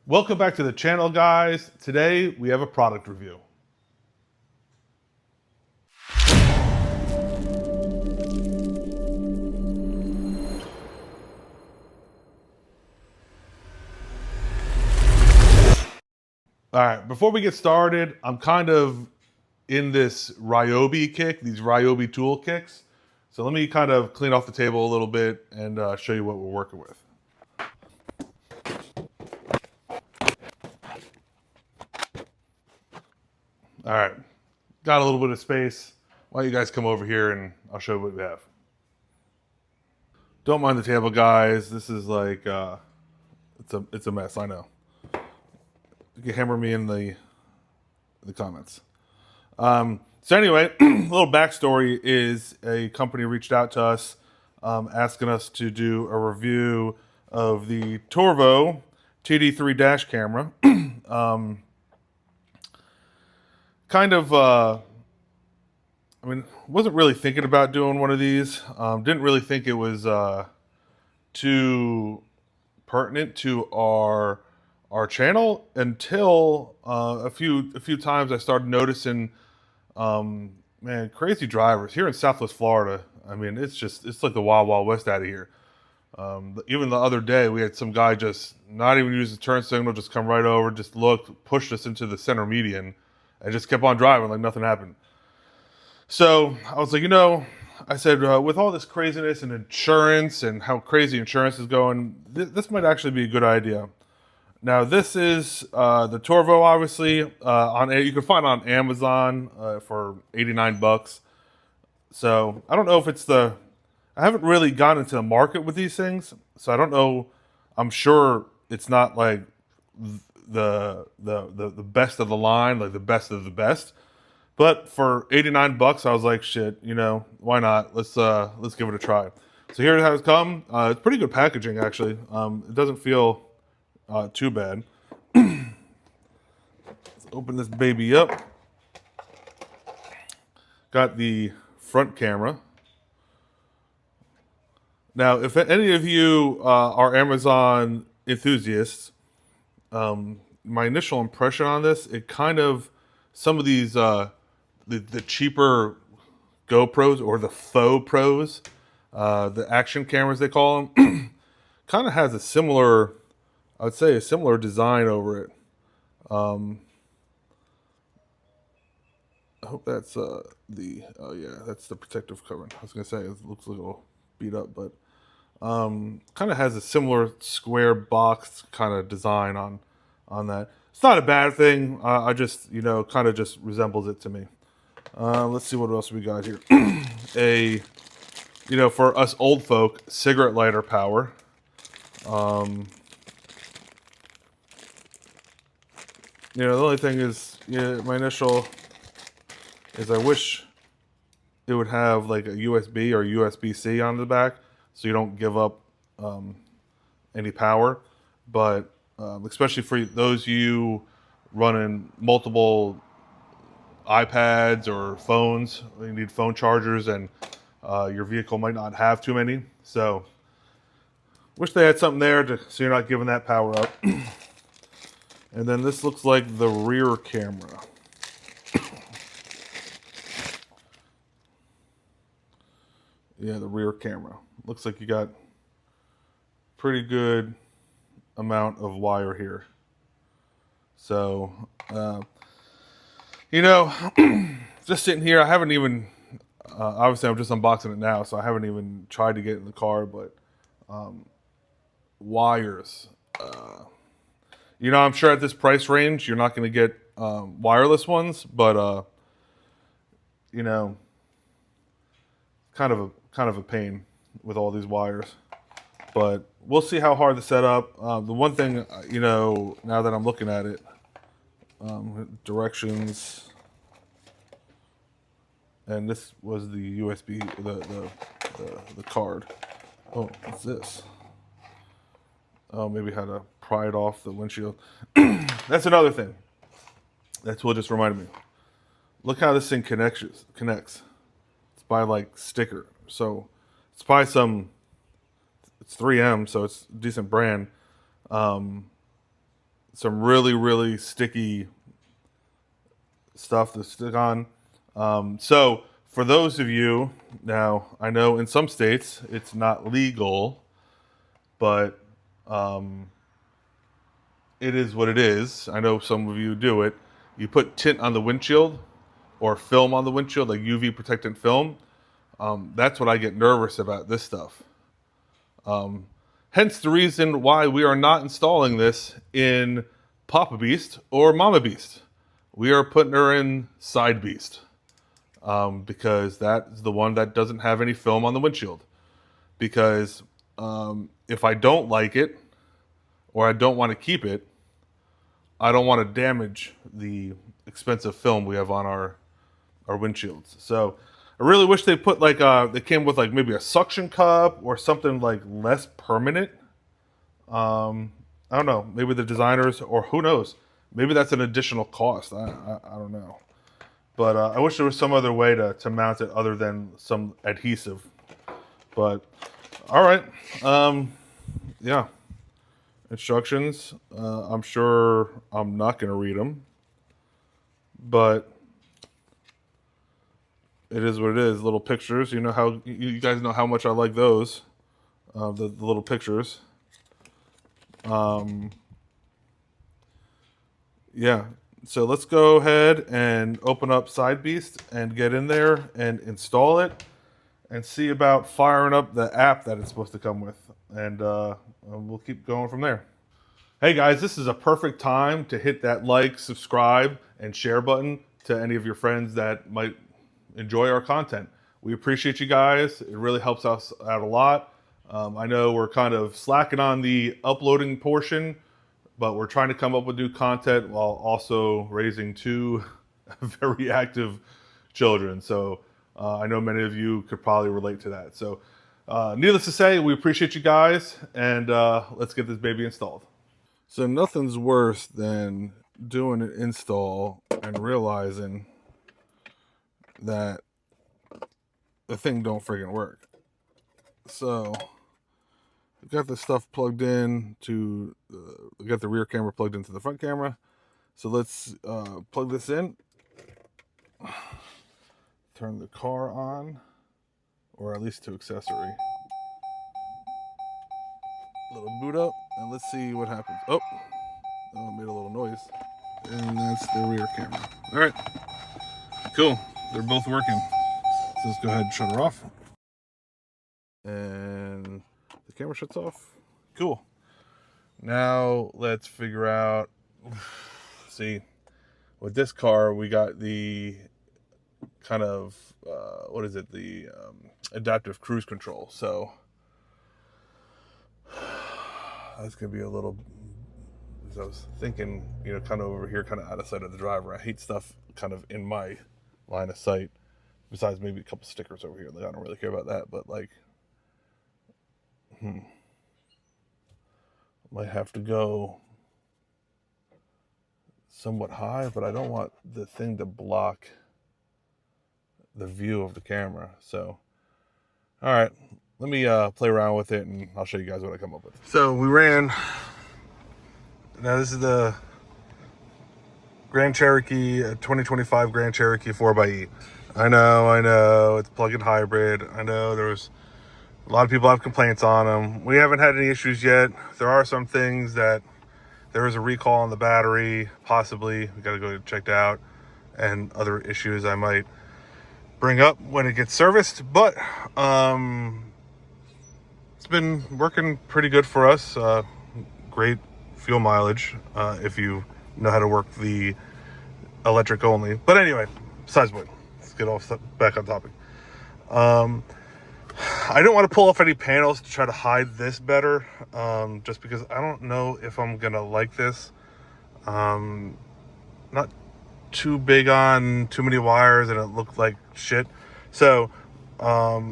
Welcome back to the channel, guys. Today we have a product review. All right, before we get started, I'm kind of in this Ryobi kick, these Ryobi tool kicks. So let me kind of clean off the table a little bit and show you what we're working with. All right, got a little bit of space. Why don't you guys come over here and I'll show you what we have. Don't mind the table, guys. This is like, it's a mess, I know. You can hammer me in the comments. So anyway, a little backstory is a company reached out to us asking us to do a review of the TORVO TD3 Dash Camera. Wasn't really thinking about doing one of these. Didn't really think it was too pertinent to our channel until a few times I started noticing, man, crazy drivers here in Southwest Florida. I mean, it's like the wild, wild west out of here. Even the other day, we had some guy just not even use the turn signal, just come right over, just looked, pushed us into the center median, and just kept on driving like nothing happened. So I was like, I said, with all this craziness and insurance and how crazy insurance is going, this might actually be a good idea. Now, this is the TORVO, obviously. You can find it on Amazon for 89 bucks. So I don't know if I haven't really gotten into the market with these things, so I don't know. I'm sure it's not like the best of the line, like the best of the best. But for 89 bucks, I was like, shit, why not? Let's give it a try. So here it has come. It's pretty good packaging, actually. It doesn't feel too bad. Let's open this baby up. Got the front camera. Now, if any of you are Amazon enthusiasts, my initial impression on this, it kind of, some of these, the cheaper GoPros or the faux pros, the action cameras they call them, kind of has a similar, I would say a similar design over it. I hope that's oh yeah, that's the protective covering. I was gonna say it looks a little beat up, but kind of has a similar square box kind of design on that. It's not a bad thing. I just kind of just resembles it to me. Let's see what else we got here. For us old folk, cigarette lighter power. The only thing is, my initial is I wish it would have like a USB or USB-C on the back, so you don't give up any power. But especially for those you running multiple iPads or phones, you need phone chargers, and your vehicle might not have too many. So wish they had something there so you're not giving that power up. And then this looks like the rear camera. Yeah, the rear camera. Looks like you got pretty good amount of wire here. So, just sitting here, I haven't even, obviously I'm just unboxing it now, so I haven't even tried to get it in the car, but wires. I'm sure at this price range, you're not going to get wireless ones, but, kind of a pain with all these wires. But we'll see how hard to set up. The one thing, now that I'm looking at it, directions, and this was the USB, the card. Oh, what's this? Oh, maybe how to pry it off the windshield. That's another thing. That's what just reminded me. Look how this thing connects. It's by like sticker. So it's probably it's 3M, so it's a decent brand. some really, really sticky stuff to stick on. So for those of you, now I know in some states it's not legal, but it is what it is. I know some of you do it. You put tint on the windshield or film on the windshield, like UV protectant film. That's what I get nervous about this stuff. Hence the reason why we are not installing this in Papa Beast or Mama Beast. We are putting her in Side Beast because that is the one that doesn't have any film on the windshield. Because if I don't like it or I don't want to keep it, I don't want to damage the expensive film we have on our windshields. So I really wish they put like they came with like maybe a suction cup or something like less permanent. I don't know, maybe the designers, or who knows, maybe that's an additional cost. I don't know, but I wish there was some other way to mount it other than some adhesive. But all right, yeah, instructions. I'm sure I'm not going to read them, but it is what it is. Little pictures. You know how you guys know how much I like those. The little pictures. Yeah. So let's go ahead and open up Side Beast and get in there and install it and see about firing up the app that it's supposed to come with. And we'll keep going from there. Hey guys, this is a perfect time to hit that like, subscribe, and share button to any of your friends that might enjoy our content. We appreciate you guys. It really helps us out a lot. I know we're kind of slacking on the uploading portion, but we're trying to come up with new content while also raising two very active children. So I know many of you could probably relate to that. So needless to say, we appreciate you guys, and let's get this baby installed. So nothing's worse than doing an install and realizing that the thing don't friggin' work. So we got this stuff plugged in to, we got the rear camera plugged into the front camera. So let's plug this in, turn the car on, or at least to accessory. Little boot up, and let's see what happens. Oh, it made a little noise. And that's the rear camera. All right, cool. They're both working. So let's go ahead and shut her off. And the camera shuts off. Cool. Now let's figure out, see, with this car, we got the kind of, what is it? The adaptive cruise control. So that's going to be a little, as I was thinking, you know, kind of over here, kind of out of sight of the driver. I hate stuff kind of in my line of sight, besides maybe a couple stickers over here. Like, I don't really care about that, but like, might have to go somewhat high, but I don't want the thing to block the view of the camera. So, all right, let me play around with it, and I'll show you guys what I come up with. So we ran, now this is the Grand Cherokee, 2025 Grand Cherokee 4xe. I know, it's plug-in hybrid. I know there's a lot of people have complaints on them. We haven't had any issues yet. There are some things that there is a recall on the battery, possibly. We got to go get checked out, and other issues I might bring up when it gets serviced. But it's been working pretty good for us. Great fuel mileage if you know how to work the electric only. But anyway, besides the point, let's get off back on topic. I don't want to pull off any panels to try to hide this better, just because I don't know if I'm gonna like this. Not too big on too many wires, and it looked like shit. So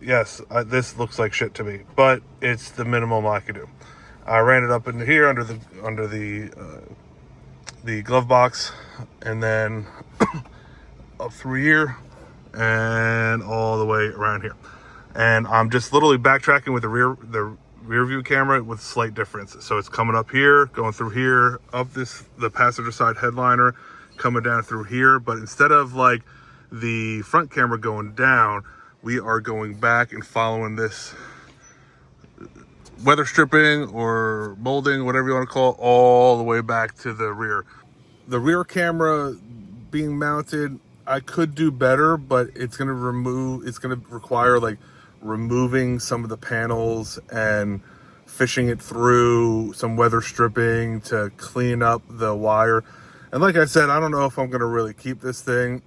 yes, this looks like shit to me, but it's the minimum I could do. I ran it up in here under the glove box, and then up through here and all the way around here. And I'm just literally backtracking with the rear view camera with slight difference. So it's coming up here, going through here, up the passenger side headliner, coming down through here. But instead of like the front camera going down, we are going back and following this weather stripping or molding, whatever you want to call it, all the way back to the rear. The rear camera being mounted, I could do better, but it's going to require like removing some of the panels and fishing it through some weather stripping to clean up the wire. And like I said, I don't know if I'm going to really keep this thing.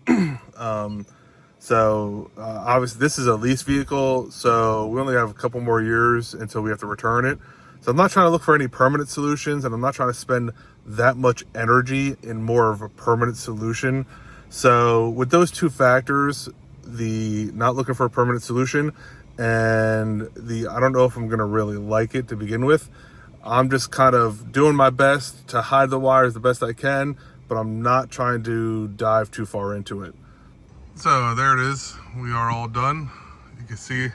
Obviously this is a lease vehicle, so we only have a couple more years until we have to return it. So I'm not trying to look for any permanent solutions, and I'm not trying to spend that much energy in more of a permanent solution. So with those two factors, the not looking for a permanent solution and the I don't know if I'm going to really like it to begin with, I'm just kind of doing my best to hide the wires the best I can, but I'm not trying to dive too far into it. So there it is. We are all done. You can see,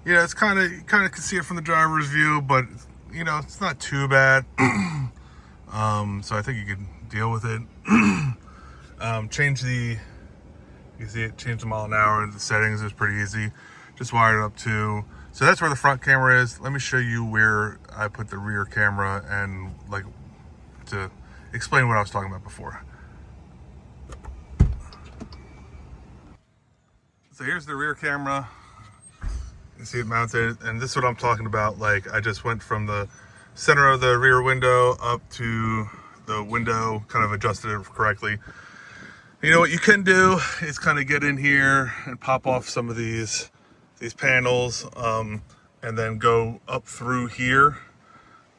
yeah, it's kind of, you kind of can see it from the driver's view, but you know, it's not too bad. So I think you can deal with it. Change the, you can see it, change the mile an hour, and the settings is pretty easy. Just wired it up to, so that's where the front camera is. Let me show you where I put the rear camera and like to explain what I was talking about before. So here's the rear camera. You can see it mounted, and this is what I'm talking about. Like I just went from the center of the rear window up to the window, kind of adjusted it correctly. You know what you can do is kind of get in here and pop off some of these panels, and then go up through here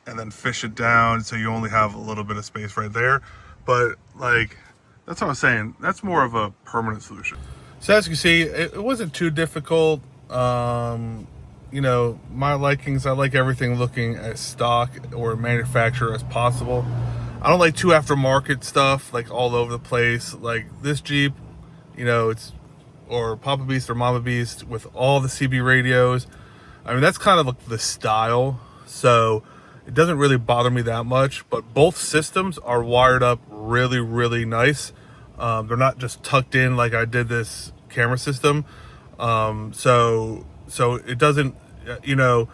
and then fish it down so you only have a little bit of space right there. But like, that's what I was saying, that's more of a permanent solution. So as you can see, it wasn't too difficult. You know, my likings, I like everything looking as stock or manufacturer as possible. I don't like too aftermarket stuff like all over the place. Like this Jeep, you know, it's, or Papa Beast or Mama Beast with all the CB radios. I mean, that's kind of the style. So it doesn't really bother me that much, but both systems are wired up really, really nice. They're not just tucked in like I did this camera system. So it doesn't, you know,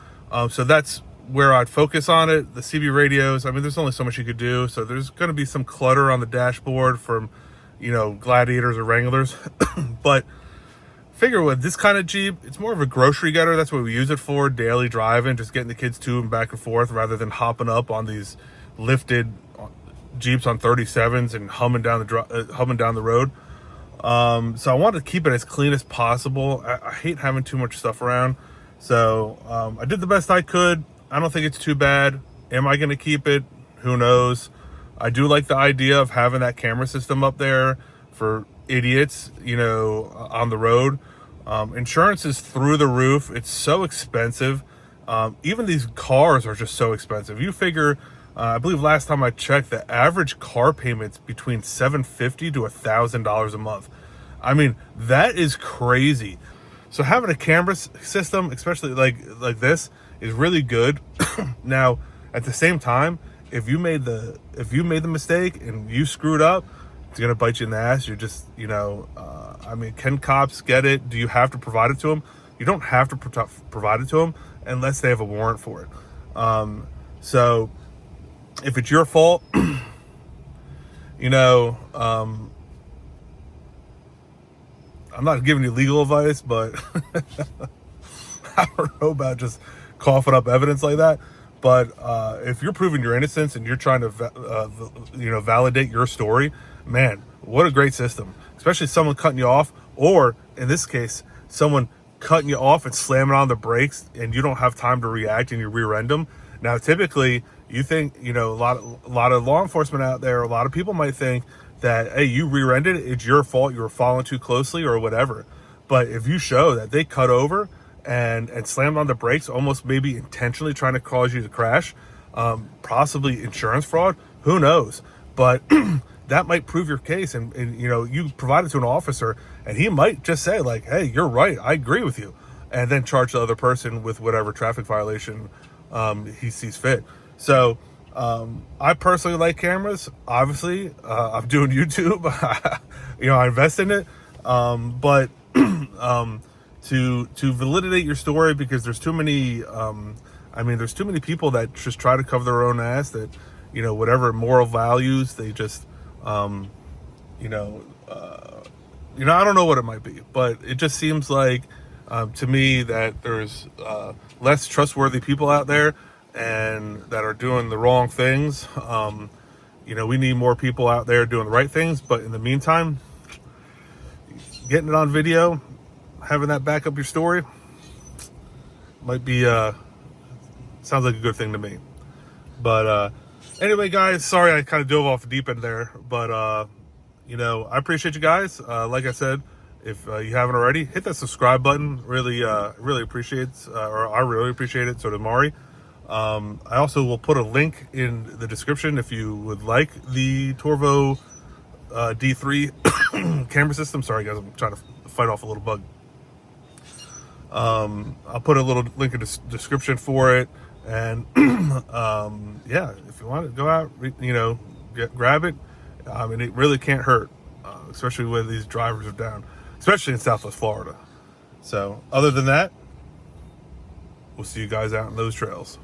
so that's where I'd focus on it. The CB radios, I mean, there's only so much you could do. So there's going to be some clutter on the dashboard from, you know, Gladiators or Wranglers. But figure with this kind of Jeep, it's more of a grocery getter. That's what we use it for, daily driving, just getting the kids to and back and forth rather than hopping up on these lifted Jeeps on 37s and humming down the road. So I wanted to keep it as clean as possible. I hate having too much stuff around. So I did the best I could. I don't think it's too bad. Am I going to keep it? Who knows? I do like the idea of having that camera system up there for idiots, you know, on the road. Insurance is through the roof. It's so expensive. Even these cars are just so expensive. You figure, I believe last time I checked, the average car payment's between $750 to $1,000 a month. I mean, that is crazy. So having a camera system, especially like this, is really good. Now, at the same time, if you made the mistake and you screwed up, it's gonna bite you in the ass. You're just, you know, I mean, can cops get it? Do you have to provide it to them? You don't have to provide it to them unless they have a warrant for it. So if it's your fault, you know, I'm not giving you legal advice, but I don't know about just coughing up evidence like that. But if you're proving your innocence and you're trying to, you know, validate your story, man, what a great system. Especially someone cutting you off, or in this case, someone cutting you off and slamming on the brakes, and you don't have time to react and you rear end them. Now, typically, you think, you know, a lot of law enforcement out there, a lot of people might think that, hey, you rear-ended it, it's your fault, you were following too closely or whatever. But if you show that they cut over and slammed on the brakes, almost maybe intentionally trying to cause you to crash, possibly insurance fraud, who knows? But that might prove your case, and you know, you provide it to an officer and he might just say like, hey, you're right, I agree with you, and then charge the other person with whatever traffic violation he sees fit. So I personally like cameras. Obviously, I'm doing YouTube. I invest in it, but to validate your story, because there's too many. There's too many people that just try to cover their own ass. That whatever moral values they just I don't know what it might be, but it just seems like to me that there's less trustworthy people out there and that are doing the wrong things. We need more people out there doing the right things, but in the meantime, getting it on video, having that back up your story might be sounds like a good thing to me. But anyway, guys, sorry I kind of dove off the deep end there, but I appreciate you guys. Like I said, if you haven't already, hit that subscribe button. Really appreciate it, or I really appreciate it. So does Mari. I also will put a link in the description if you would like the TORVO D3 camera system. Sorry, guys, I'm trying to fight off a little bug. I'll put a little link in the description for it, and yeah, if you want to go out, grab it. It really can't hurt, especially when these drivers are down, especially in Southwest Florida. So other than that, we'll see you guys out in those trails.